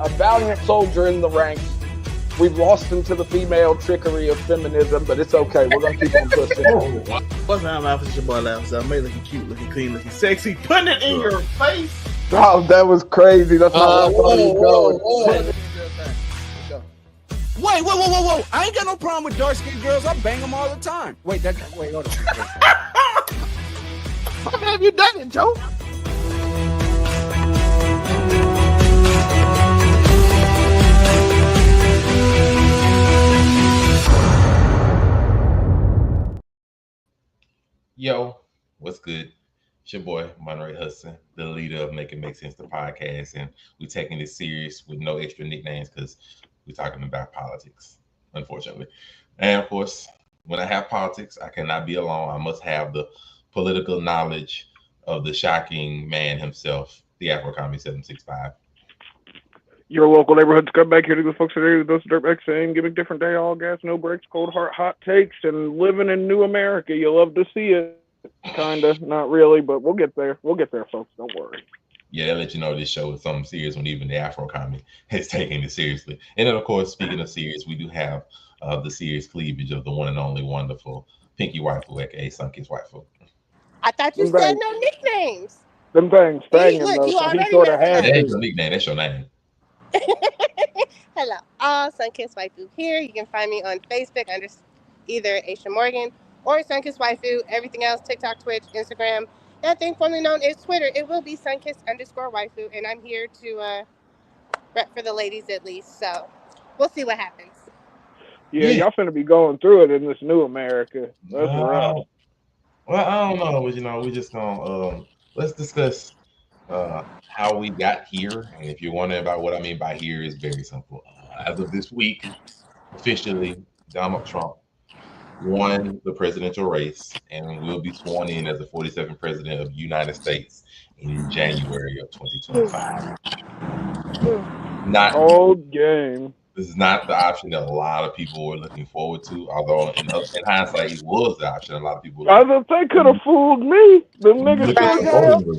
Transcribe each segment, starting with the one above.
a valiant soldier in the ranks. We've lost him to the female trickery of feminism, but it's okay. We're gonna keep on pushing. What's my mouth? It's your boy Loud. So I made looking cute, looking clean, looking sexy. Putting it in your face. Oh, that was crazy. That's not where I thought he was going. Wait, whoa. I ain't got no problem with dark-skinned girls. I bang them all the time. Wait, hold on. How have you done it, Joe? Yo, what's good? It's your boy, Monterey Hudson, the leader of Make It Make Sense, the podcast, and we're taking this serious with no extra nicknames because we're talking about politics, unfortunately. And of course, when I have politics, I cannot be alone. I must have the political knowledge of the shocking man himself, the Afro-Commie 765. Your local neighborhood scumbag here to the folks today with those dirtbags saying, giving different day, all gas, no brakes, cold heart, hot takes, and living in new America. You love to see it. Kinda, not really, but we'll get there. We'll get there, folks. Don't worry. Yeah, they'll let you know this show is something serious when even the Afro-Commie is taking it seriously. And then, of course, speaking of serious, we do have the serious cleavage of the one and only wonderful Pinky Waifu, aka Sunkiss Waifu. I thought you said no nicknames. Them things, Look, you already sort of messed has it up. That ain't your nickname, that's your name. Hello, all Sunkiss Waifu here. You can find me on Facebook under either Aisha Morgan or Sunkiss Waifu. Everything else, TikTok, Twitch, Instagram, that thing formerly known as Twitter, it will be Sunkiss_Waifu, and I'm here to rep for the ladies at least. So we'll see what happens. Yeah, y'all finna be going through it in this new America. That's rough. Well, I don't know, but we just gonna let's discuss how we got here. And if you're wondering about what I mean by here, is very simple. As of this week, officially, Donald Trump won the presidential race and will be sworn in as the 47th president of the United States in January of 2025. Not old game. This is not the option that a lot of people were looking forward to, although in hindsight, it was the option a lot of people. I thought they could have fooled me. Them niggas.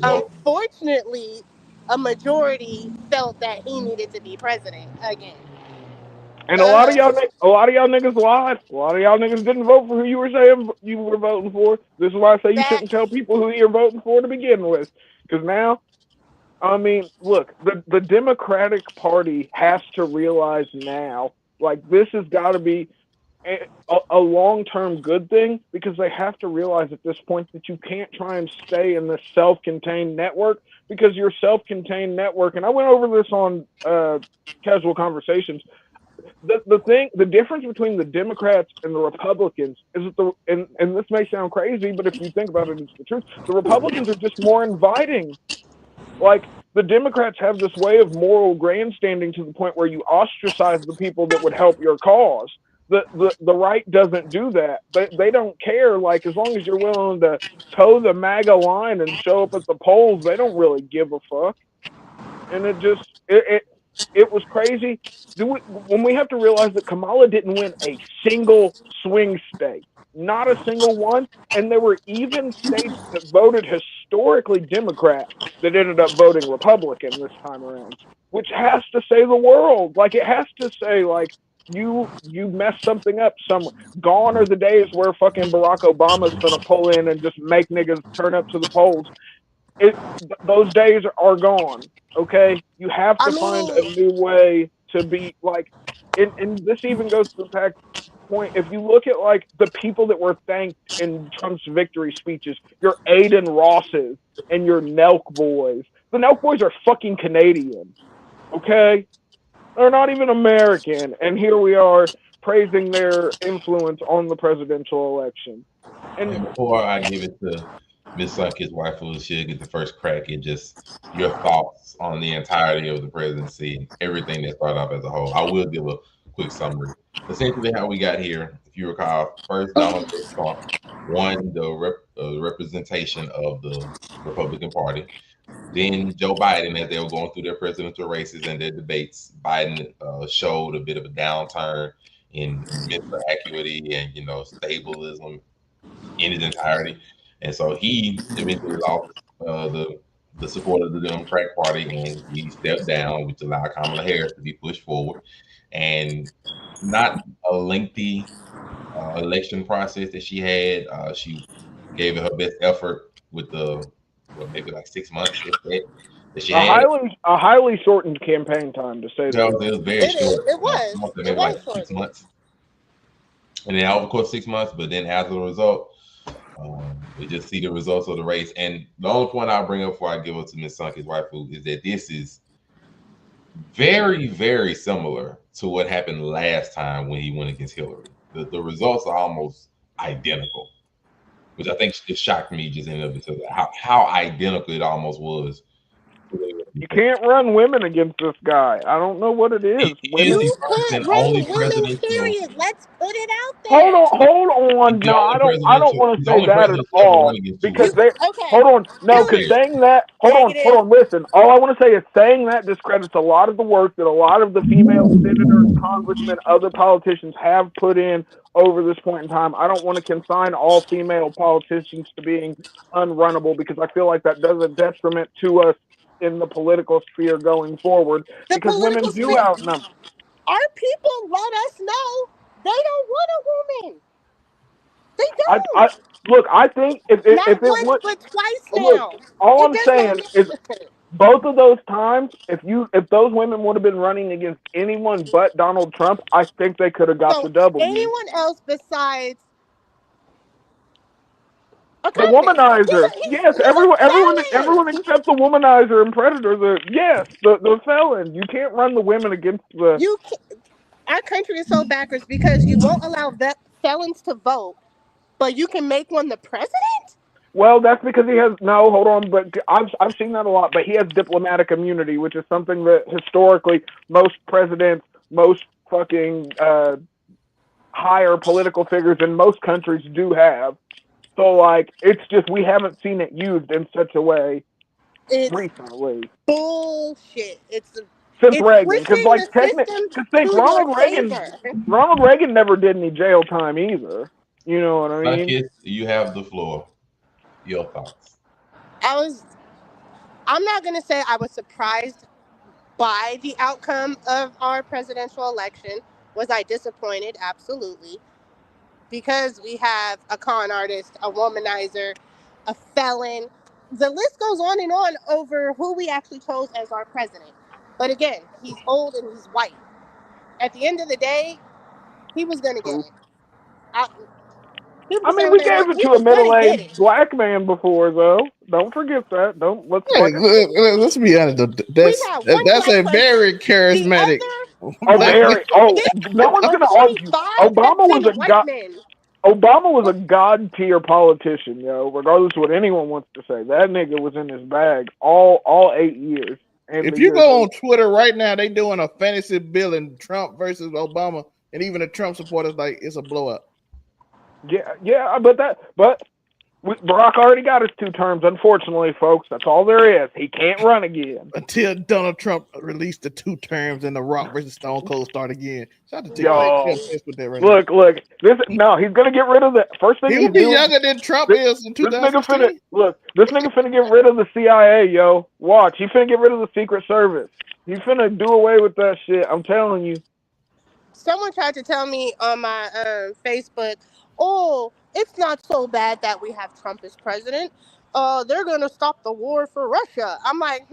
Unfortunately, a majority felt that he needed to be president again. And a lot of y'all niggas lied. A lot of y'all niggas didn't vote for who you were saying you were voting for. This is why I say you shouldn't tell people who you're voting for to begin with. Because now, I mean, look, the Democratic Party has to realize now, like, this has got to be a long-term good thing, because they have to realize at this point that you can't try and stay in this self-contained network, because your self-contained network, and I went over this on Casual Conversations, the difference between the Democrats and the Republicans is that and this may sound crazy, but if you think about it, it's the truth. The Republicans are just more inviting. Like, the Democrats have this way of moral grandstanding to the point where you ostracize the people that would help your cause. The right doesn't do that. They don't care. Like, as long as you're willing to toe the MAGA line and show up at the polls, they don't really give a fuck. And it was crazy. When we have to realize that Kamala didn't win a single swing state, not a single one, and there were even states that voted historically Democrat that ended up voting Republican this time around, which has to say the world. Like, it has to say, like, you messed something up somewhere. Gone are the days where fucking Barack Obama's gonna pull in and just make niggas turn up to the polls. Those days are gone. Okay, you have to find a new way to be like, and this even goes to the fact point. If you look at, like, the people that were thanked in Trump's victory speeches, your Aiden Rosses and your Nelk boys. The Nelk boys are fucking Canadian. Okay, they're not even American, and here we are praising their influence on the presidential election. And before I give it to Miss Sunkiss Waifu, she'll get the first crack at just your thoughts on the entirety of the presidency and everything that started off as a whole. I will give a quick summary. Essentially, how we got here, if you recall, first Donald Trump won the representation of the Republican Party. Then Joe Biden, as they were going through their presidential races and their debates, Biden showed a bit of a downturn in mental acuity and stabilism in its entirety. And so he eventually lost the support of the Democratic Party, and he stepped down, which allowed Kamala Harris to be pushed forward, and not a lengthy election process that she had. She gave it her best effort with the maybe like 6 months that she had. A highly shortened campaign time, to say the That least. it was very short. It I was. want to say It maybe like was shortened. 6 months, and then of course 6 months. But then as a result, we just see the results of the race. And the only point I'll bring up before I give it to Miss Sunk, his wife, is that this is very, very similar to what happened last time when he went against Hillary. The results are almost identical, which I think it shocked me just in and of itself how identical it almost was. You can't run women against this guy. I don't know what it is. He is Women. the You first can't and run only women, presidential. period. Let's put it out Hold there. on, hold on. He's the No, only I don't presidential. want He's to the say only that at president to ever run all against two because You women. they. okay? Hold on, no, because Period. saying that. Negative. Hold on. Listen, all I want to say is saying that discredits a lot of the work that a lot of the female senators, congressmen, other politicians have put in over this point in time. I don't want to consign all female politicians to being unrunnable because I feel like that does a detriment to us in the political sphere going forward The because women political do sphere. outnumber. Our people let us know they don't want a woman. They I don't. look. I think Not if it once, would but twice look, now. all It I'm does not saying is matter. both of those times, if those women would have been running against anyone but Donald Trump, I think they could have got So the W. anyone else besides a The convict? womanizer, yes, He's a felon. everyone except the womanizer and predator. The felon. You can't run the women against the. You can, our country is so backwards because you won't allow felons to vote, but you can make one the president. Well, that's because he has no. Hold on, but I've seen that a lot. But he has diplomatic immunity, which is something that historically most presidents, most fucking higher political figures in most countries do have. So like, it's just we haven't seen it used in such a way It's recently bullshit. since It's Reagan. Because switching like the technically, system because think to your favor. Ronald Reagan never did any jail time either. You know what I mean? Sunkist, you have the floor. Your thoughts. I was. I'm not gonna say I was surprised by the outcome of our presidential election. Was I disappointed? Absolutely. Because we have a con artist, a womanizer, a felon. The list goes on and on over who we actually chose as our president. But again, he's old and he's white. At the end of the day, he was gonna get True. it. I, people I can say mean, what we they want. gave it He to a was gonna get middle-aged it. black man before, though. Don't forget that. Don't let's Hey, like. let's be honest. We had one That's black a person. very The charismatic other Oh, black man. very. Oh, this no one's of gonna argue. 25 have Obama was been a white god. men. Obama was a god tier politician, yo. Regardless of what anyone wants to say, that nigga was in his bag all 8 years and If the you years go later. on Twitter right now, they doing a fantasy billing Trump versus Obama, and even the Trump supporters like it's a blow up. Yeah, but Barack already got his 2 terms. Unfortunately, folks, that's all there is. He can't run again. Until Donald Trump released the 2 terms and the Rock versus Stone Cold start again. Shout out to TikTok. What? They Yo, obsessed with that right now. look. This no, he's gonna get rid of the first thing He'll he's be doing. younger than Trump This, is in this nigga finna 2016. look. This nigga finna get rid of the CIA, yo. Watch, he finna get rid of the Secret Service. He finna do away with that shit. I'm telling you. Someone tried to tell me on my Facebook, oh, it's not so bad that we have Trump as president. They're gonna stop the war for Russia. I'm like,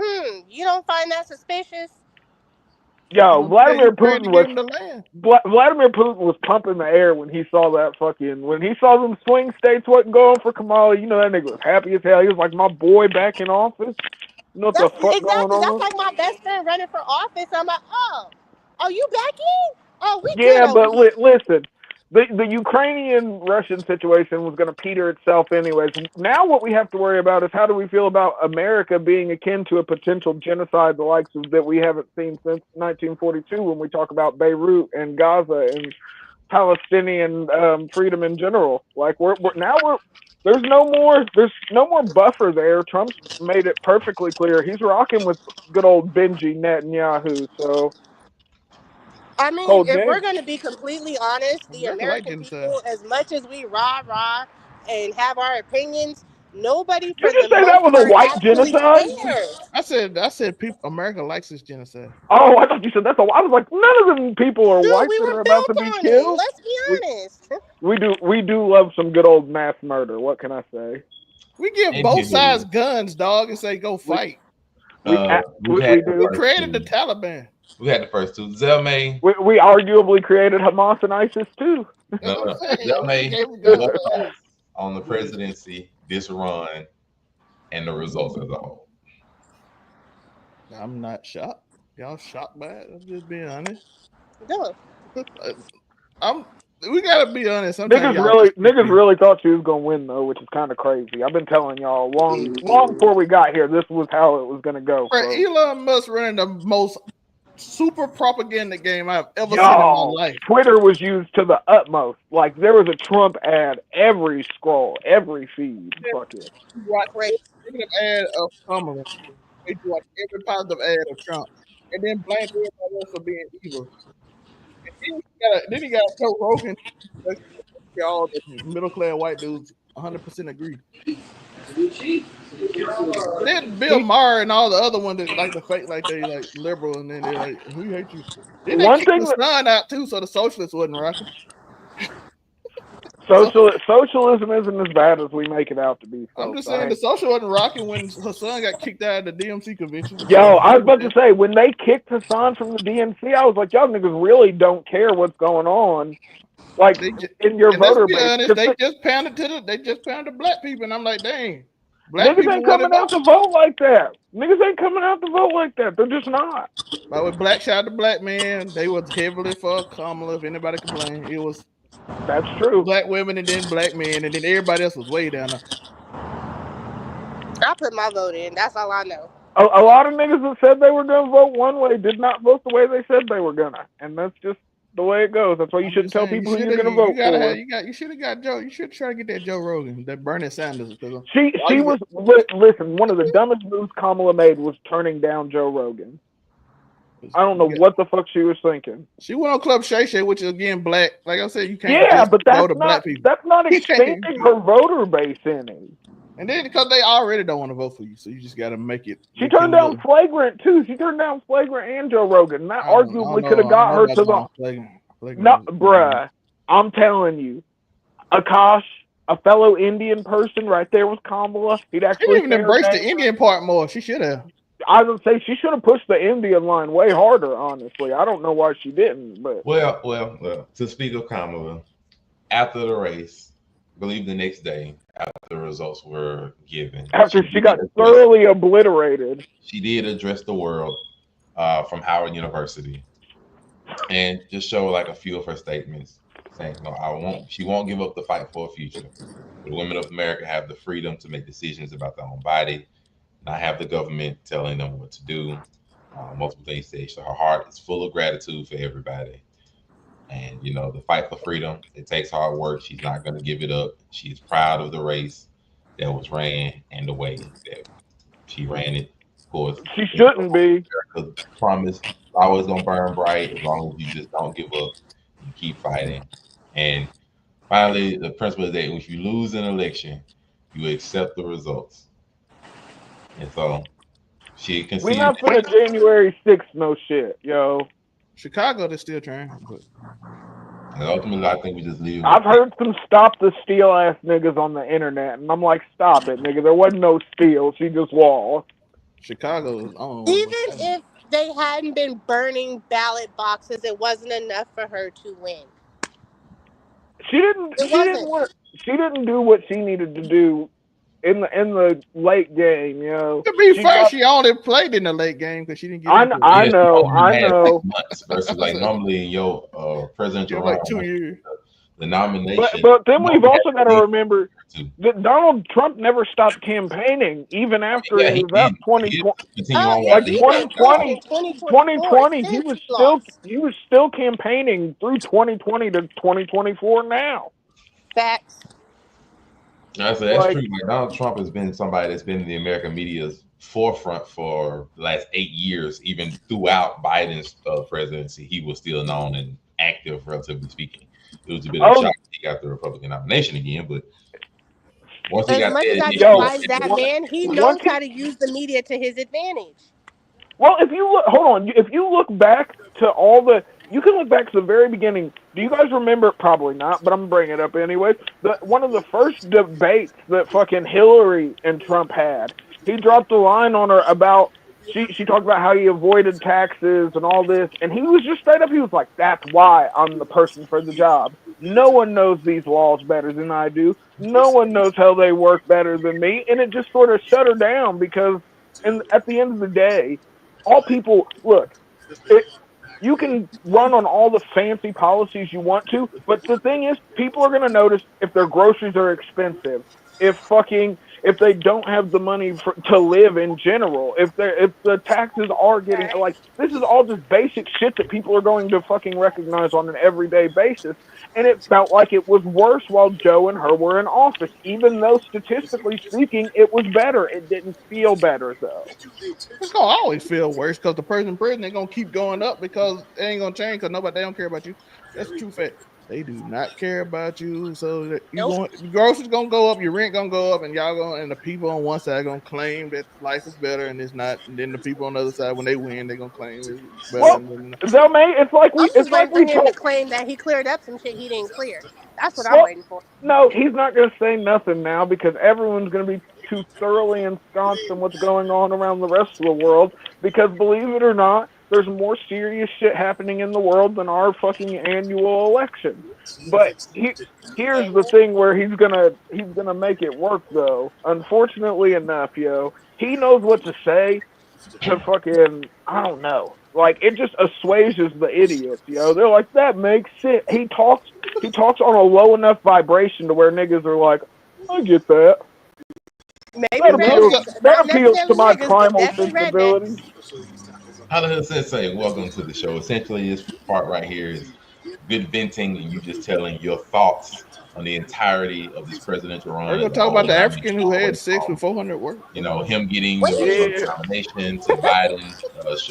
you don't find that suspicious? Yo, Yeah, Ukraine to give him the land. Vladimir Putin was pumping the air when he saw that when he saw them swing states wasn't going for Kamala. You know that nigga was happy as hell. He was like, my boy back in office. You know what the That's fuck going exactly. That's on? like my best friend running for office. I'm like, oh, you back in? Oh, we good Yeah, over but here. listen, the Ukrainian Russian situation was going to peter itself anyways. Now what we have to worry about is how do we feel about America being akin to a potential genocide the likes of that we haven't seen since 1942 when we talk about Beirut and Gaza and Palestinian freedom in general. Like we're there's no more buffer there. Trump's made it perfectly clear he's rocking with good old Benji Netanyahu. So I mean, cold if we're day. going to be completely honest, the That's like American genocide. people, as much as we rah rah and have our opinions, Nobody, Did for you the say that most was a part, white actually genocide? cares. I said people America likes this genocide. Oh, I thought you said that's a. I was like, none of them people are Dude, white we that were are about to built be on it. killed. Let's be honest. We do love some good old mass murder. What can I say? We give And both Hillary. sides guns, dog, and say go We fight. we We've had we the do. We first created the two. Taliban. We had the first two. Zelmay. We arguably created Hamas and ISIS too. That's what I'm No. saying. We Zelmay. gave them Your guns. thoughts on the presidency, this run, and the results as a whole. I'm not shocked. Y'all shocked by it? I'm just being honest. Go. We gotta be honest. Sometimes Niggas really thought she was gonna win though, which is kind of crazy. I've been telling y'all long before we got here, this was how it was gonna go. Elon Musk running the most super propaganda game I've ever seen in my Y'all, life. Twitter was used to the utmost. Like there was a Trump ad every scroll, every feed. Fuck it. Watch every ad of Kamala. They watch every positive ad of Trump, and then blame everybody else for being evil. And then he got Joe Rogan. All the middle class white dudes 100% agree. Then Bill Maher and all the other ones that like the fake, like they like liberal, and then they're like, "We hate you." Then they kicked the sun out too, so the socialists wasn't rocking. Socialism isn't as bad as we make it out to be. I'm just saying the social wasn't rocking when Hassan got kicked out of the DMC convention. Yo, I was about to say when they kicked Hassan from the DNC, I was like, y'all niggas really don't care what's going on. Like in your voter base, honest, they just pounded black people, and I'm like, dang, black niggas ain't coming out to vote like that. Niggas ain't coming out to vote like that. They're just not. But with black shot the black man, they was heavily for Kamala. If anybody complained, it was that's true. Black women and then black men, and then everybody else was way down there. I put my vote in. That's all I know. A lot of niggas that said they were gonna vote one way did not vote the way they said they were gonna, and that's just the way it goes. That's why you shouldn't tell people who you're gonna vote for. You should have got Joe. You should try to get that Joe Rogan, that Bernie Sanders. She was listen. One of the dumbest moves Kamala made was turning down Joe Rogan. I don't know what the fuck she was thinking. She went on Club Shay Shay, which is again black. Like I said, you can't. Yeah, but that's not expanding her voter base any. And then because they already don't want to vote for you, so you just got to make it. She turned down Flagrant too. She turned down Flagrant and Joe Rogan. That arguably could have got her to the. No, bruh, I'm telling you, Akash, a fellow Indian person, right there with Kamala. He'd actually even embrace the Indian part more. She should have. I would say she should have pushed the Indian line way harder. Honestly, I don't know why she didn't. But well. To speak of Kamala, after the race, I believe the next day after the results were given, after she got thoroughly obliterated, she did address the world from Howard University, and just show like a few of her statements, saying, "No, she won't give up the fight for a future. The women of America have the freedom to make decisions about their own body. Not have the government telling them what to do." Multiple things said. So her heart is full of gratitude for everybody. And, the fight for freedom, it takes hard work. She's not going to give it up. She's proud of the race that was ran and the way that she ran it. Of course, she shouldn't be. America's promise always going to burn bright as long as you just don't give up and keep fighting. And finally, the principle is that if you lose an election, you accept the results. And so she conceded. We're not for the January 6th, no shit, yo. Chicago, they're still trying. And ultimately, I think we just leave. I've heard some stop the steal ass niggas on the internet, and I'm like, stop it, nigga. There wasn't no steal. She just lost. Chicago. Even if they hadn't been burning ballot boxes, it wasn't enough for her to win. She didn't do what she needed to do in the late game, yo. To be fair, she only played in the late game because she didn't get. I know. Months versus like normally in your presidential like 2 years. The nomination. But then we've also got to remember that Donald Trump never stopped campaigning even after he was up 2020. He was still campaigning through 2020 to 2024 now. Facts. That's true. Like Donald Trump has been somebody that's been in the American media's forefront for the last 8 years. Even throughout Biden's presidency, he was still known and active, relatively speaking. It was a bit of a shock he got the Republican nomination again, but Once he As got much as that I initiative, Yo, despise that once man, he once knows he how to use the media to his advantage. Well, if you look, hold on. If you look back to all the, you can look back to the very beginning. Do you guys remember? Probably not, but I'm bringing it up anyways. One of the first debates that fucking Hillary and Trump had, he dropped a line on her about she talked about how he avoided taxes and all this, and he was just straight up. He was like, "That's why I'm the person for the job. No one knows these laws better than I do. No one knows how they work better than me," and it just sort of shut her down because, and at the end of the day all people look it, you can run on all the fancy policies you want to, but the thing is people are going to notice if their groceries are expensive, if they don't have the money to live in general, if the taxes are getting like this is all just basic shit that people are going to fucking recognize on an everyday basis. And it felt like it was worse while Joe and her were in office, even though statistically speaking it was better. It didn't feel better though. It's gonna always feel worse because the person in prison ain't gonna keep going up because it ain't gonna change because nobody they don't care about you. That's the true fact. They do not care about you, so that you Nope. going your groceries gonna go up, your rent gonna go up, and y'all gonna and the people on one side gonna claim that life is better and it's not, and then the people on the other side when they win they're gonna claim it's better. Well, And though, mate, I'm just it's waiting like for we him to told. claim that he cleared up some shit he didn't clear. That's what I'm Well, waiting for. no, he's not going to say nothing now because everyone's going to be too thoroughly ensconced in what's going on around the rest of the world. Because believe it or not, there's more serious shit happening in the world than our fucking annual elections. But here's the thing where he's gonna make it work though. Unfortunately enough, he knows what to say to fucking I don't know. Like it just assuages the idiots, They're like, that makes sense. He talks on a low enough vibration to where niggas are like, I get that. Maybe That Well, appeals rednecks, so, that not appeals to necessarily my niggas, but primal definitely rednecks. sensibilities. Hallelujah Sensei, welcome to the show. Essentially, this part right here is good venting and you just telling your thoughts on the entirety of this presidential are run you as gonna a talk about whole, the not mentioning African who all the way had to sex Paul. with 400 work? Him getting the Wait, Yeah. Republican nomination to Biden,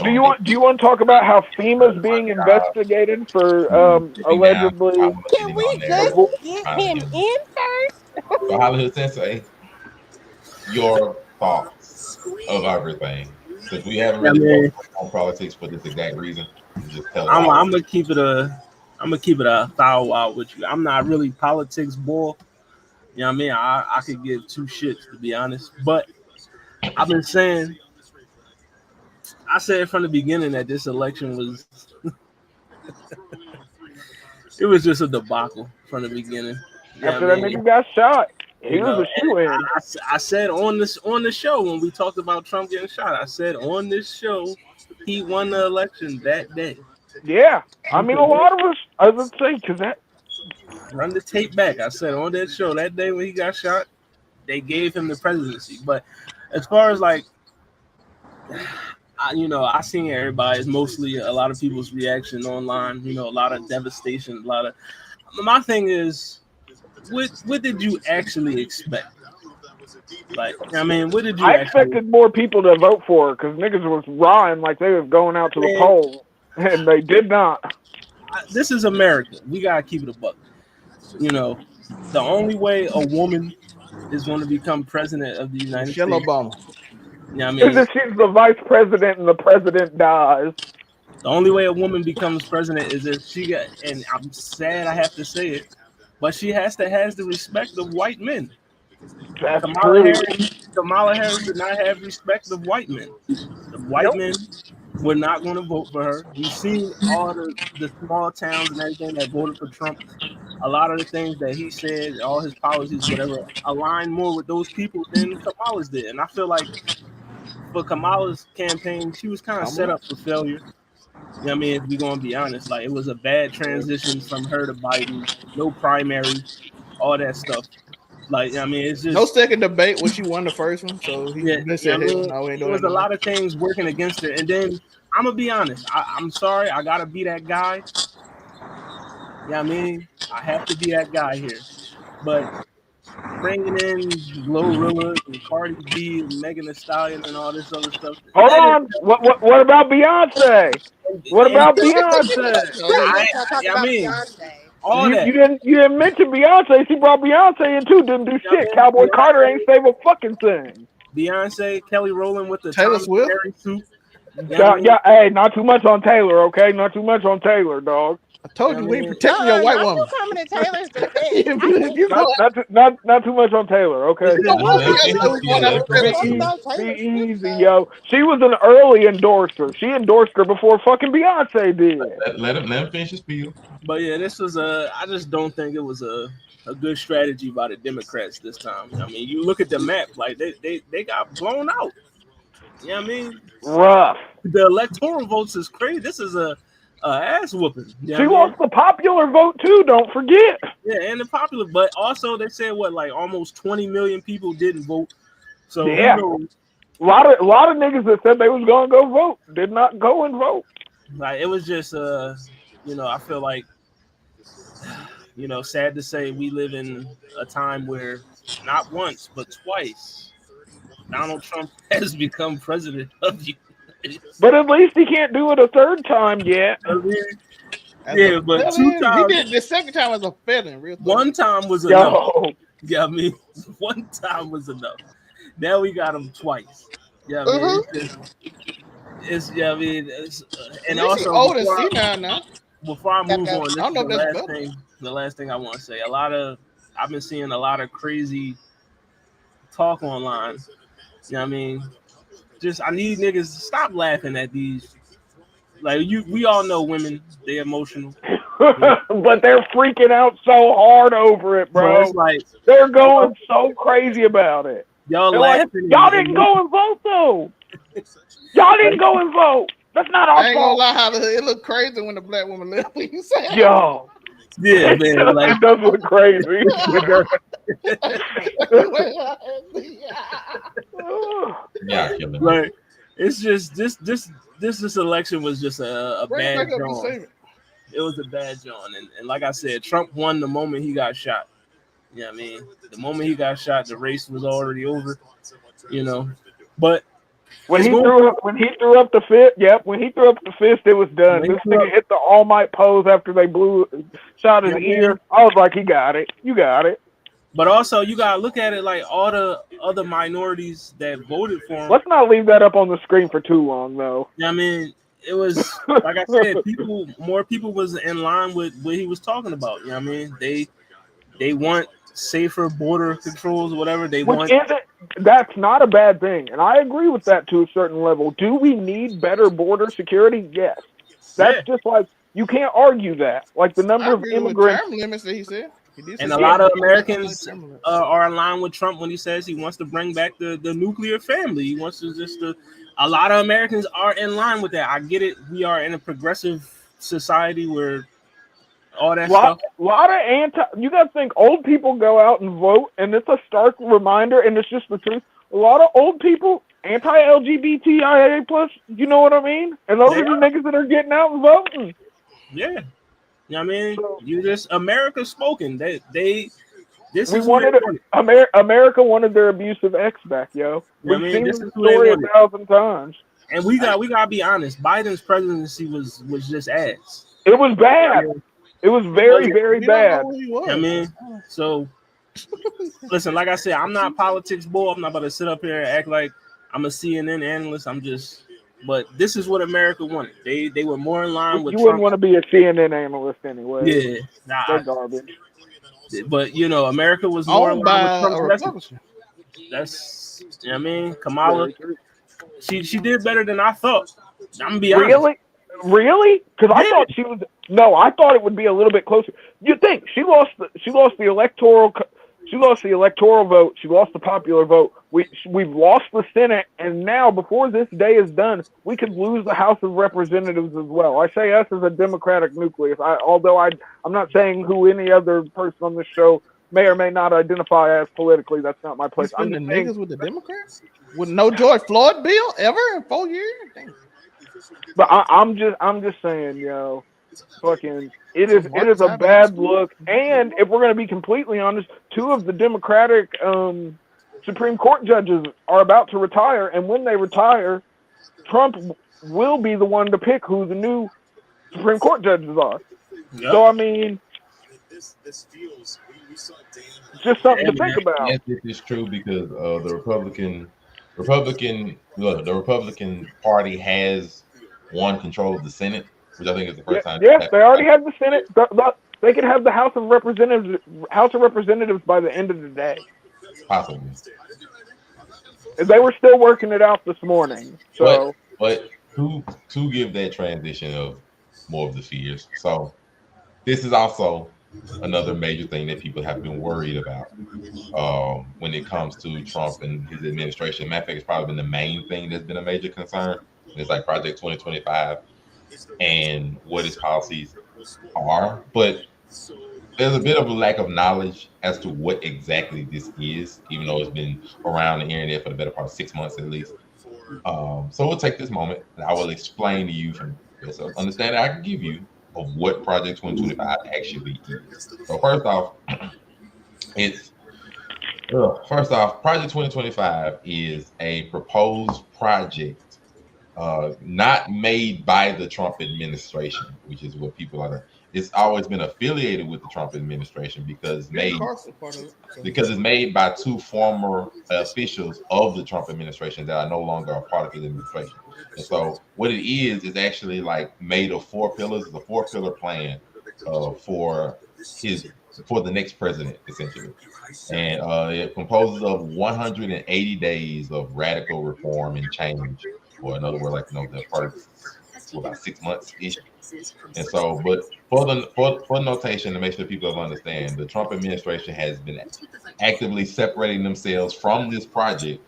Do showing you that want do you want to talk about how FEMA's being my job, investigated for stepping down, allegedly Kamala can getting on we there, just avo- get trying to him get him. in first? So, Hallelujah Sensei, your thoughts of everything. Since we haven't I really mean, focused on politics for this exact reason, I'm just telling I'm our I'm gonna keep it a thou out with you. I'm not really politics bull. You know what I mean? I could give two shits to be honest. But I've been saying I said from the beginning that this election was it was just a debacle from the beginning. Yeah, after I that mean, nigga got shot. He you was know, a and shoe in. I said on the show when we talked about Trump getting shot, I said on this show he won the election that day. Yeah. I You mean can a lot of us I would say because that run the tape back. I said on that show that day when he got shot, they gave him the presidency. But as far as like I seen everybody's mostly a lot of people's reaction online. A lot of devastation. A lot of my thing is, what did you actually expect? Like, I mean, what did you I actually? expected more people to vote for her because niggas was rawing like they was going out to the Man, polls, and they did not. this is America. We gotta keep it a buck. You know, the only way a woman is going to become president of the United Michelle States. Obama. I Is mean, that she's the vice president and the president dies. the only way a woman becomes president is if she got. And I'm sad I have to say it, but she has the respect of white men. That's Kamala true. Harris. Kamala Harris did not have respect of white men. The white Nope. men were not going to vote for her. We've seen all the small towns and everything that voted for Trump. A lot of the things that he said, all his policies, whatever, aligned more with those people than Kamala's did. And I feel like for Kamala's campaign, she was kind of set Kamala. up for failure. You know what I mean? If we're going to be honest, like it was a bad transition from her to Biden, no primary, all that stuff. Like, you know what I mean, it's No just second debate when she won the first one, so he yeah, been yeah. I said, hell mean, no, we ain't it doing that was a no more. lot of things working against her. And then I'm gonna be honest. I'm sorry. I gotta be that guy. Yeah, I mean, I have to be that guy here. But bringing in Glorilla and Cardi B and Megan Thee Stallion and all this other stuff, Hold that is, on. What about Beyonce? What and about Beyonce? No, Please he, I, let's not talk I about mean, Beyonce. all You, that. you didn't mention Beyonce. She brought Beyonce in too. Didn't do You know shit. what I Cowboy mean? Carter ain't save a fucking thing. Beyonce, Kelly Rowland with the Taylor Tom and Swift. Jerry suit. You know what I mean? Yeah, hey, not too much on Taylor, okay? Not too much on Taylor, dog. I told You you know we what I ain't mean? protecting your white Not you woman. coming to Taylor's defense. if you go, Not too much on Taylor, okay? It's you know just, what? Let We him got finish, to You going Speedo. out Let for him can't Taylor talk finish. Swift. about Be Taylor Swift easy, though. yo. She was an early endorser. She endorsed her before fucking Beyonce did. Let him finish his spiel. but yeah, this was a. I just don't think it was a good strategy by the Democrats this time. I mean, you look at the map, like they got blown out. You know what I mean? Rough. The electoral votes is crazy. This is a ass whooping. You know She what I mean? lost the popular vote too, don't forget. Yeah, and the popular, but also they said what like almost 20 million people didn't vote. So who Yeah. knows? A lot of niggas that said they was gonna go vote did not go and vote. Like it was just I feel like sad to say we live in a time where not once but twice Donald Trump has become president of the United States. But at least he can't do it a third time yet. I mean, As a yeah, but two felon, he times, did the second time as a felon. Real talk. one time was enough. Yo. Yeah, I mean, one time was enough. Now we got him twice. Yeah, I mean, Mm-hmm. yeah, I mean, At and least he also old and senile now. before I Yep, move yep. on, I this don't is know if that's better. the last thing I want to say. I've been seeing a lot of crazy talk online. You know what I mean? Just I need niggas to stop laughing at these. Like we all know women, they emotional. You know? But they're freaking out so hard over it, But it's bro. like They're y'all, going so crazy about it. y'all They're like, laughing y'all and didn't go and vote though. Y'all didn't like, go and vote. That's not our I ain't gonna fault. lie, how it looked crazy when the black woman left. When you say Yo. yeah, man, like It does look crazy. it does. Yeah, killing me. Like it's just this election was just a bring it bad back up and drawing. save it. It was a bad drawing, and like I said, Trump won the moment he got shot. You know what I mean? The moment he got shot, the race was already over. You know, but When it's he going threw up, when he threw up the fist, yep. When he threw up the fist, it was done. This to. nigga hit the All Might pose after they shot You his know what I ear. mean? I was like, he got it. You got it. But also, you gotta look at it like all the other minorities that voted for him. Let's not leave that up on the screen for too long, though. You know what I mean, it was like I said, more people was in line with what he was talking about. You know what I mean? They want safer border controls, whatever they Which want. isn't. That's not a bad thing, and I agree with that to a certain level. Do we need better border security? Yes. That's Yeah, just like you can't argue that. Like the I number of agree with immigrants. term limits that he said. He did say and a term lot of limits. I like Americans term limits. are aligned with Trump when he says he wants to bring back the nuclear family. He wants to just a lot of Americans are in line with that. I get it. We are in a progressive society where all that Lot, stuff. lot of anti. You got to think old people go out and vote, and it's a stark reminder, and it's just the truth. A lot of old people anti-LGBTIA plus. You know what I mean? And those They are the are, niggas that are getting out and voting. yeah. You know what I mean? So You just America spoken. They this we is who they wanted wanted. America wanted their abusive ex back, yo. You know We've what I mean? seen This the is who they story wanted. 1,000 times. And we gotta be honest. Biden's presidency was just ass. It was bad. It was It very, wasn't. very We don't know bad. who he You know what I was. mean? So listen, like I said, I'm not politics bull. I'm not about to sit up here and act like I'm a CNN analyst. I'm just but this is what America wanted. They were more in line with You wouldn't Trump. want to be a CNN analyst anyway. Yeah. They're Nah, garbage. but America was more in Owned line with by Trump's a message. Republican. That's you know what I mean? Kamala, Very true. she did better than I thought. I'm gonna be honest. Really? Really? Because I Yeah. thought she was. No, I thought it would be a little bit closer. You think she lost the electoral vote. She lost the popular vote. We've lost the Senate, and now before this day is done, we could lose the House of Representatives as well. I say us as a Democratic nucleus. I'm not saying who any other person on this show may or may not identify as politically. That's not my place. He's I'm been the just saying. niggas with the Democrats with no George Floyd bill ever in 4 years. Damn. But I'm just saying, fucking, Some it Marcus is a Allen High bad School. look. And if we're gonna be completely honest, two of the Democratic Supreme Court judges are about to retire, and when they retire, Trump will be the one to pick who the new Supreme Court judges are. Yep. So I mean, Just something to Yeah, think man. about. Yes, this is true because the Republican Party has won control of the Senate, which I think is the Yeah, first time yes, this they happened. already have the Senate. They could have the House of Representatives by the end of the day. Possibly. And they were still working it out this morning. But So but to give that transition of more of the fears. So this is also another major thing that people have been worried about when it comes to Trump and his administration. Matter of fact, it's probably been the main thing that's been a major concern. It's like Project 2025 and what his policies are. But there's a bit of a lack of knowledge as to what exactly this is, even though it's been around the internet for the better part of 6 months at least. So we'll take this moment and I will explain to you from the best understanding I can give you of what Project 2025 actually is. So it's first off, Project 2025 is a proposed project not made by the Trump administration, which is what people are. It's always been affiliated with the Trump administration Ben Carson part of it. So because it's made by two former officials of the Trump administration that are no longer a part of his administration. And so, what it is actually like made of four pillars. It's a four-pillar plan for his for the next president, essentially. And it composes of 180 days of radical reform and change, or in other words, like the first about 6 months ish. And so, but for notation to make sure people understand, the Trump administration has been actively separating themselves from this project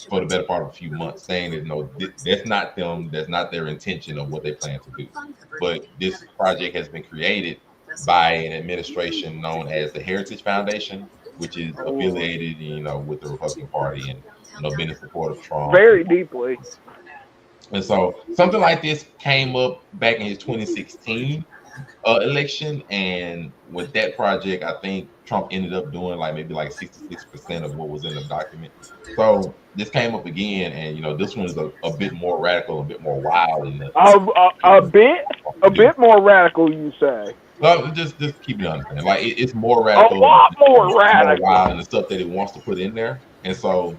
for the better part of a few months, saying that no, that's not them, that's not their intention of what they plan to do. But this project has been created by an administration known as the Heritage Foundation, which is oh, affiliated, with the Republican Party and been in support of Trump. very deeply. And so something like this came up back in his 2016 election, and with that project, I think Trump ended up doing like maybe like 66% of what was in the document. So this came up again, and this one is a bit more radical, a bit more wild in A, a the bit, a do. bit more radical, you say? Well, just keep it understanding. Like it's more A radical and lot more more wild radical. in the stuff that it wants to put in there. And so,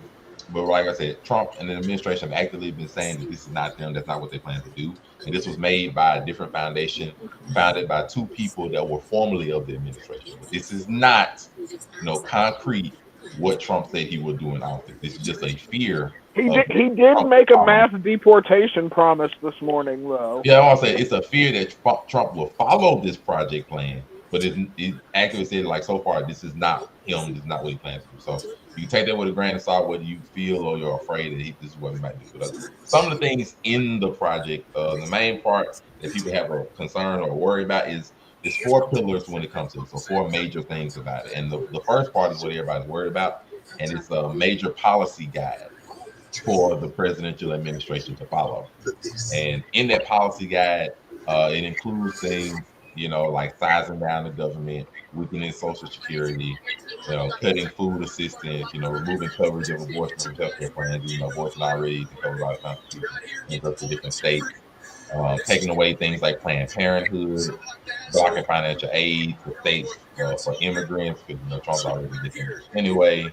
but like I said, Trump and the administration have actively been saying that this is not them. That's not what they plan to do. And this was made by a different foundation, founded by two people that were formerly of the administration. But this is not, concrete what Trump said he would do in office. This is just a fear He of did. He did Trump. make a mass deportation promise this morning, though. Yeah, I want to say it's a fear that Trump will follow this project plan, but it accurately said like so far this is not him. This is not what he plans to do. So you take that with a grain of salt, whether you feel or you're afraid that this is what he might do. But some of the things in the project, the main part that people have a concern or worry about is four pillars when it comes to it. So four major things about it, and the first part is what everybody's worried about, and it's a major policy guide for the presidential administration to follow. And in that policy guide, it includes things, like sizing down the government, weakening Social Security, cutting food assistance, removing coverage of abortion from healthcare plans. Abortion already isn't covered by the Constitution, and it's up to different states. Taking away things like Planned Parenthood, blocking financial aid to states for immigrants, because Trump's already against immigrants anyway.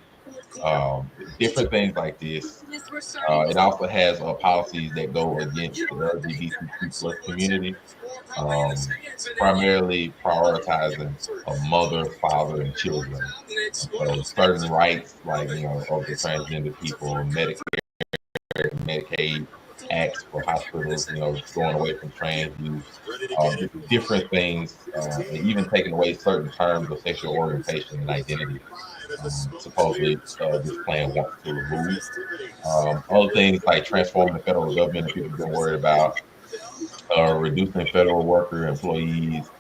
Different things like this. It also has policies that go against the LGBTQ plus community, primarily prioritizing a mother, father, and children. And so certain rights, like of the transgender people, Medicare, and Medicaid acts for hospitals, going away from trans use, different things, and even taking away certain terms of sexual orientation and identity. Supposedly, this plan wants to remove. Other things like transforming the federal government that people have been worried about, reducing federal worker employees,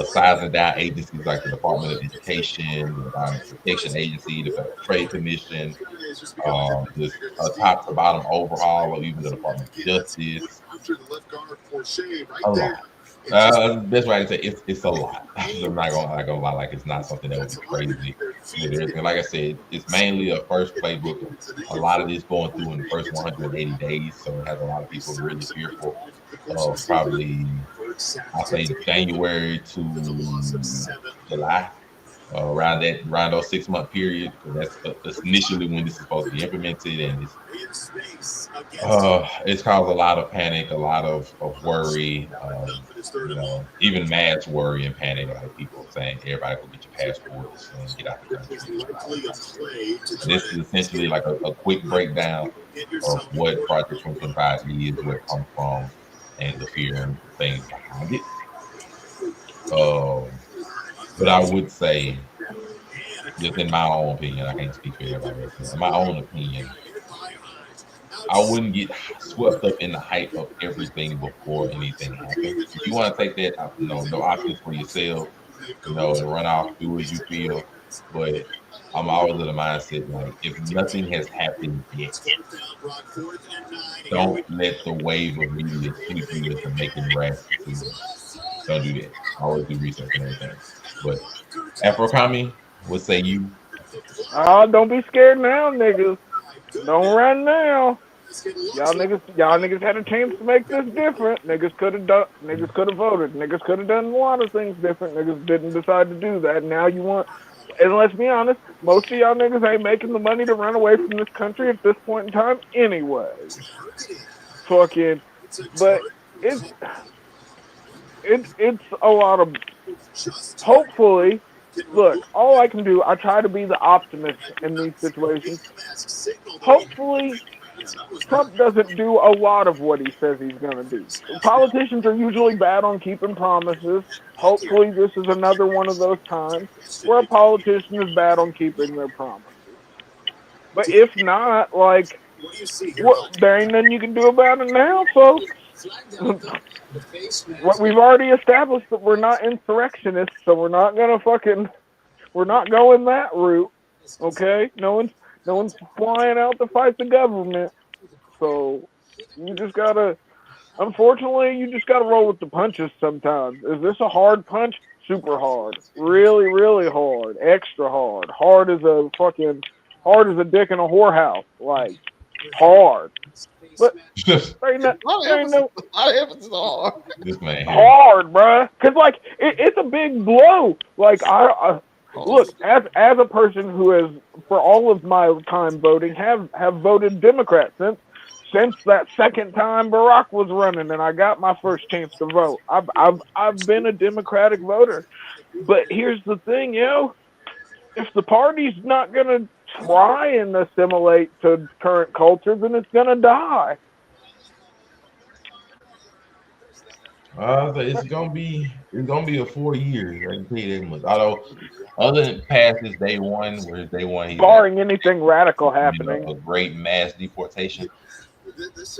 sizing down agencies like the Department of Education, the Environmental Protection Agency, the Federal Trade Commission, just a top to bottom overhaul of even the Department of Justice. A lot. That's why I say it's a lot. I'm not gonna lie, like it's not something that would be crazy with everything. Like I said, it's mainly a first playbook of a lot of this going through in the first 180 days. So it has a lot of people really fearful of probably I say January to July, around those 6 month period, because that's initially when this is supposed to be implemented, and it's caused a lot of panic, a lot of worry, even mass worry and panic, like people saying everybody go get your passports and get out the country and all that kind of shit. And this is essentially like a quick breakdown of what Project 2025 is, where it comes from, and the fear and things behind it. Um, but I would say, just in my own opinion, I can't speak for everybody else. In my own opinion, I wouldn't get swept up in the hype of everything before anything happens. If you want to take that, no options for yourself, and run off, do as you feel. But I'm always of the mindset, like, if nothing has happened yet, don't let the wave of media sweep you into making rash decisions. Don't do that. Always do research and everything. But Afro Kami, what say you? Don't be scared now, niggas. Don't run now. Y'all niggas had a chance to make this different. Niggas could have voted. Niggas could have done a lot of things different. Niggas didn't decide to do that. Now you want, and let's be honest, most of y'all niggas ain't making the money to run away from this country at this point in time anyway. Fucking, but it's it's a lot of, hopefully, look, all I can do, I try to be the optimist in these situations. Hopefully, Trump doesn't do a lot of what he says he's going to do. Politicians are usually bad on keeping promises. Hopefully, this is another one of those times where a politician is bad on keeping their promises. But if not, like, there ain't nothing you can do about it now, folks. What we've already established that we're not insurrectionists, so we're not going that route. Okay, no one's flying out to fight the government. So you just gotta, unfortunately, you just gotta roll with the punches sometimes. Is this a hard punch? Super hard, really, really hard, extra hard, hard as a dick in a whorehouse, like hard. But This there ain't no, A lot of there ain't emphasis, no a lot of emphasis on hard. man here. hard, bruh. Cause like it's a big blow. Like I look, as a person who has, for all of my time voting, have voted Democrat since that second time Barack was running and I got my first chance to vote. I've been a Democratic voter. But here's the thing, if the party's not gonna try and assimilate to current culture, then it's gonna die. So it's gonna be a 4 years. I can tell you that much. Although, other than past this day one, where day one he's at, Barring anything radical happening. a great mass deportation.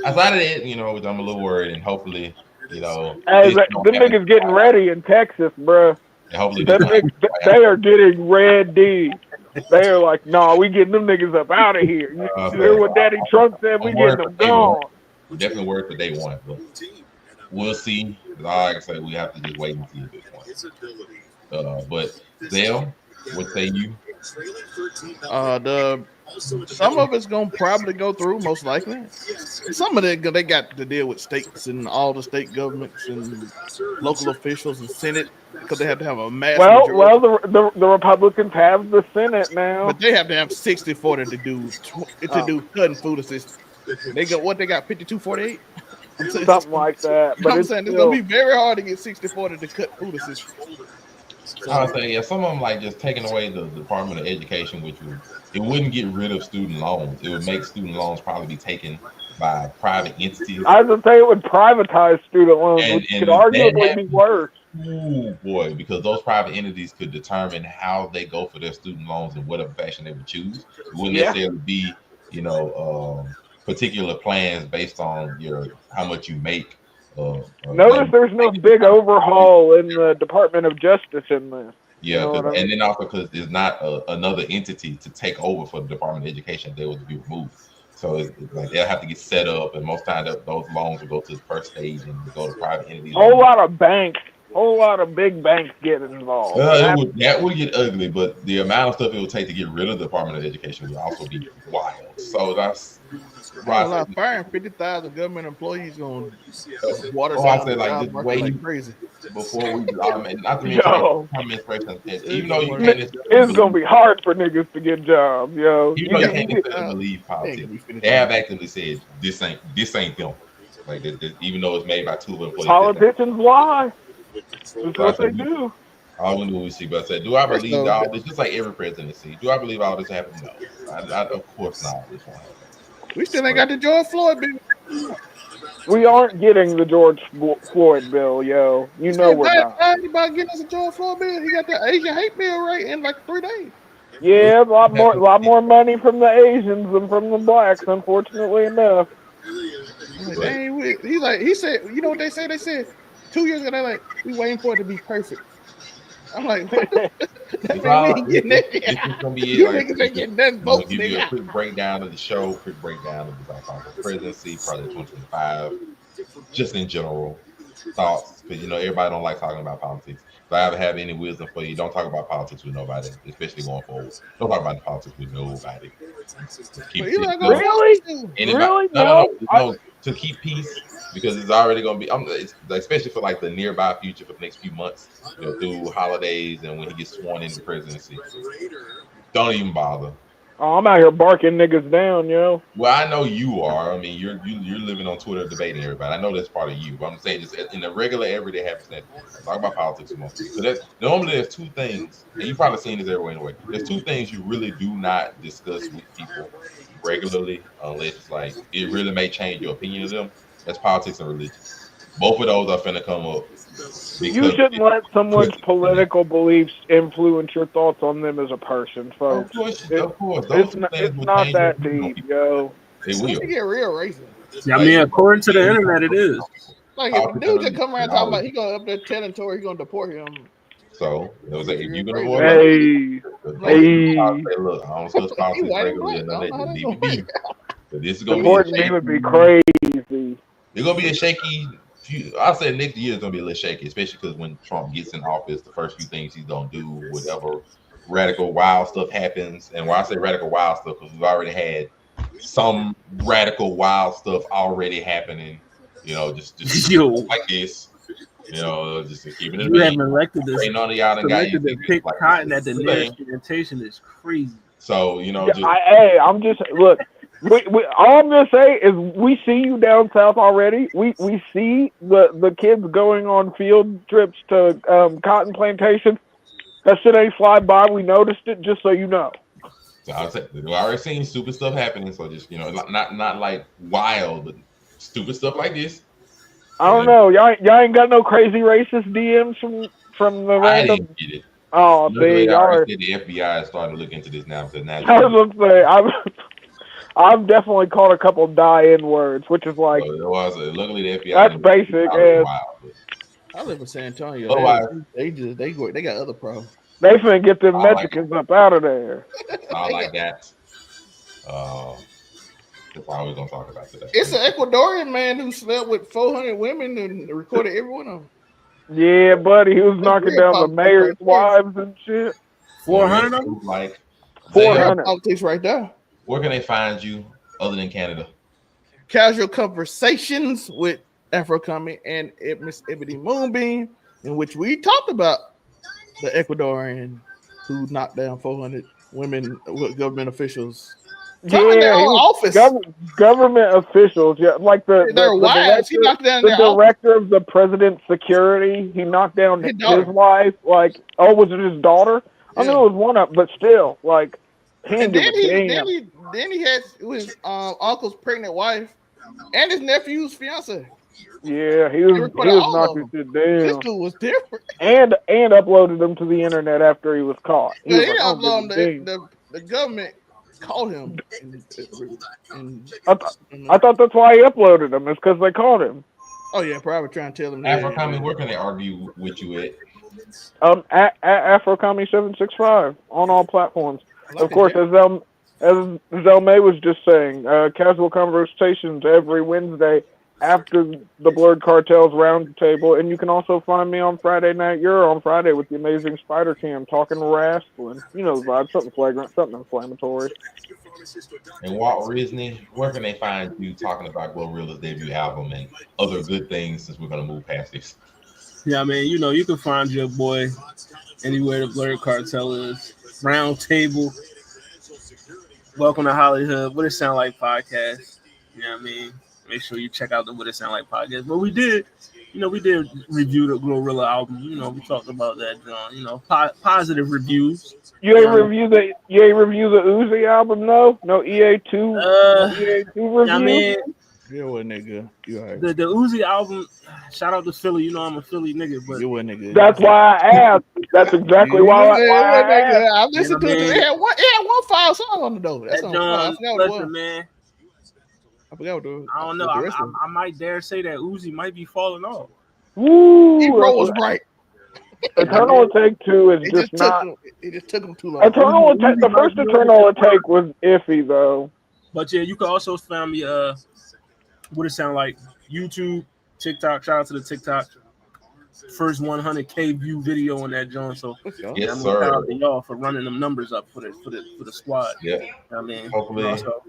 Outside of that, which I'm a little worried, and hopefully, Hey, this don't them happen to niggas getting the White House, ready in Texas, bruh. and hopefully this Them don't happen niggas, to the White they House. are getting ready. They are like, nah, we getting them niggas up out of here. You hear So what Daddy Trump said? We I'm getting worried for them day one. gone. I'm definitely worried for day one, but we'll see. All I can say, we have to just wait and see at this point. But Zell, what say you? The Some of it's gonna probably go through, most likely. Some of it they got to deal with states and all the state governments and local officials and Senate because they have to have a mass Well, majority. the Republicans have the Senate But now. they have to have 60-40 to Oh, do cutting food assistance. They got 52-48. I'm saying, something like that. But I'm it's saying it's gonna be still, very hard to get 60-40 to cut food assistance. I So would say, yeah, some of them like just taking away the Department of Education, it wouldn't get rid of student loans. It would make student loans probably be taken by private entities, I was gonna say it would privatize student loans, and which could if that arguably be happens, worse. oh boy, because those private entities could determine how they go for their student loans in whatever fashion they would choose. It wouldn't Yeah. necessarily be, particular plans based on your how much you make. Notice there's no big overhaul in the Department of Justice in this. You Yeah, know what I and mean? then also because there's not another entity to take over for the Department of Education if they were to be removed. So it's like they'll have to get set up, and most times those loans will go to the first stage and go to private entities. Whole lot of banks Whole lot of big banks get involved. That would get ugly, but the amount of stuff it would take to get rid of the Department of Education would also be wild. So that's I ain't why I gonna lie, said, firing 50,000 government employees gonna water oh, I down the said like job just market like wait crazy. before we, not to mention like Yo, Trump administration, and It even ain't though gonna you work. can't necessarily it's gonna believe, be hard for niggas to get jobs, yo. even You though you get, can't you get necessarily believe It ain't gonna be politics, they 50,000. have actively said this ain't them. Like even though it's made by two employees, this ain't. politicians lie. That's So I what said, they do. all we do we see, but I said, do I First believe though, all this? Just like every presidency, do I believe all this happened? No, of course not. This won't happen. we still ain't But got the George Floyd bill. We aren't getting the George Floyd bill, yo. You You know said we're not. Biden about getting us a George Floyd bill. He got the Asian hate bill right in like 3 days. we'll Yeah, a lot see what more, happens. lot more money from the Asians than from the blacks, unfortunately enough. I'm like, But dang, he's like, he said, you know what they say? They said 2 years ago, they're like, we waiting for it to be perfect. I'm like, what? That it's mean we all ain't getting that shit. this is gonna be it. You Like I niggas said, ain't getting nothing I'm gonna votes, give you a nigga. quick breakdown of the show, quick breakdown of the bipartisan presidency, probably 2025, just in general thoughts, because everybody don't like talking about politics. So I haven't have any wisdom for you. Don't talk about politics with nobody, especially going forward. Don't talk about politics with nobody. Just keep But it to Eli gonna yourself. force Really? us to. Anybody? Really? No, no, no, No. no. To keep peace, because it's already gonna be. It's, especially for like the nearby future for the next few months. Through holidays and when he gets sworn into presidency. Don't even bother. Oh, I'm out here barking niggas down, yo. Well, I know you are. I mean, you're living on Twitter debating everybody. I know that's part of you. But I'm saying just in a regular everyday happenstance, talk about politics amongst people. Because normally there's two things, and you've probably seen this everywhere anyway. There's two things you really do not discuss with people regularly, unless it's like it really may change your opinion of them. That's politics and religion. Both of those are finna come up You because shouldn't let someone's yeah. political beliefs influence your thoughts on them as a person, Of folks. course, It, of course, those it's two not, things it's will not change your that opinion on deep, people. yo. They Once will. you get real racist. I mean, according to the internet, it is. Like if a Politics and dude just religion. come around They talking always about he going up there telling Tory he gonna deport him, So it was like, if you're you can crazy. avoid Like that, he ain't, Hey, like don't he, hey. say, look, I don't like discuss he politics white and regularly black. and I none don't of know that. how Just that's leave gonna it work. be. But this is gonna be a Deporting me shaky. would be crazy. It's gonna be a shaky. I said next year is gonna be a little shaky, especially because when Trump gets in office, the first few things he's gonna do, whatever radical wild stuff happens. And when I say radical wild stuff, because we've already had some radical wild stuff already happening. Just Yo, like this. Just keeping it a you have bean. elected this Ain't none of y'all done got selected anything to pick like this. cotton at the nearest sanitation is crazy. So Yeah, just hey, I'm just look. All I'm gonna say is we see you down south already. We see the kids going on field trips to cotton plantations. That shit ain't fly by. We noticed it. Just so you know. so I said we've already seen stupid stuff happening. So just not like wild, but stupid stuff like this. I And don't know. Y'all ain't got no crazy racist DMs from the I didn't random. get it. Oh, see, Luckily, I y'all already are. said the FBI is starting to look into this now because now it's I getting was gonna say I've definitely called a couple die-in words, which is so like it was luckily the FBI that's didn't basic. out of And wild. But I live in San Antonio. otherwise, They got other problems. they finna get them I like Mexicans up out of there. sound They got, like that. Uh, that's all we're gonna talk about today. it's an Ecuadorian man who slept with 400 women and recorded every one of them. Yeah, buddy, he was That's knocking real down the politics right mayor's there. wives and shit. And real 400 of them? proof, like Four Zaya, Real hundred. politics right there. where can they find you other than Canada? Casual conversations with Afro Comic and Miss Ebony Moonbeam, in which we talked about the Ecuadorian who knocked down 400 women government officials from their Yeah, he own was office. government officials. Yeah, like Their the wives. He knocked down the their office. director of the president's security. He knocked down His his daughter. wife. Like, oh, was it his daughter? I Yeah. knew it was one up, but still, like, he And didn't give a damn. then he had his uncle's pregnant wife and his nephew's fiance. Yeah, They he recorded was all of knocking them. shit This down, dude was different. and uploaded them to the internet after he was caught. He But was he like, I didn't don't give a upload them. damn. The government caught him and I, th- I thought that's why he uploaded them. It's because they caught him. oh yeah, probably trying to tell him Afro that. Comic, where can they argue with you at? At AfroComedy765 on all platforms. Like Of a course, jail. as Zelmay was just saying, casual conversations every Wednesday after the Blurred Cartels Roundtable, and you can also find me on Friday Night Euro on Friday with the Amazing Spider Cam talking wrestling. You know the vibe, something flagrant, something inflammatory. And Walt Disney, where can they find you talking about Glorilla's debut album and other good things since we're going to move past this? Yeah, I mean, you can find your boy anywhere the Blurred Cartel is. Round Table. Welcome to Hollywood. What it sound like podcast. You know what I mean? Make sure you check out the What It Sound Like podcast. But we did review the Glorilla album. We talked about that, John. Positive reviews. You You ain't know what review the Uzi album, no? No EA2 no EA2 I review? mean, Yeah, what nigga? You alright? the Uzi album. Shout out to Philly. I'm a Philly nigga, but You what nigga? That's why I asked. That's exactly You why what I asked. nigga? I you know listened to what I it. mean? It had one file song on the door. That's That on. I John, forgot what it listen, was. man. I forgot I don't know. what the rest of it. I might dare say that Uzi might be falling off. Woo! Ebro was right. Eternal Take 2 is It just just took not. him. It just took him too long. Eternal Uzi The might first be on Eternal the Take was iffy though. But yeah, you can also find me what it sound like YouTube, TikTok. Shout out to the TikTok. First 100K view video on that John. So Let's go. Yes, I mean, shout sir. out to y'all for running them numbers up for the squad. Yeah. I mean, Hopefully, so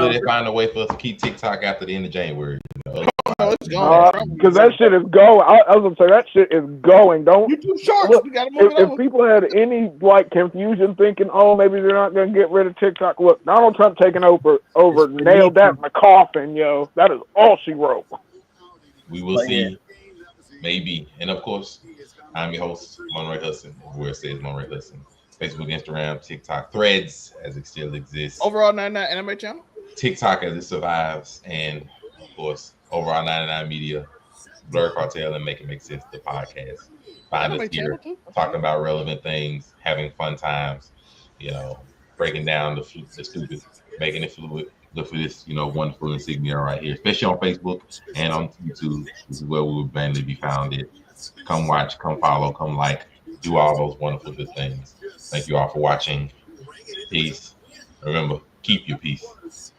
they find a way for us to keep TikTok after the end of January. Oh, it's gone. Because that shit is going. I was gonna say that shit is going. Don't YouTube Shorts. look. We gotta move it If over. people had any confusion, thinking, oh, maybe they're not gonna get rid of TikTok. Look, Donald Trump taking over nailed that in the coffin, yo. That is all she wrote. We will see. Maybe. And of course, I'm your host, Monroy Hudson, where it says Monroy Hudson. Facebook, Instagram, TikTok, Threads, as it still exists. Overall 99 Anime Channel. TikTok as it survives. And of course, Overall 99 Media, Blur Cartel, and Make It Make Sense, the podcast. Find us here talking about relevant things, having fun times, breaking down the stupid, making it fluid. Look for this, wonderful insignia right here, especially on Facebook and on YouTube. This is where we will mainly be found. Come watch, come follow, come like, do all those wonderful good things. Thank you all for watching. Peace. Remember, keep your peace.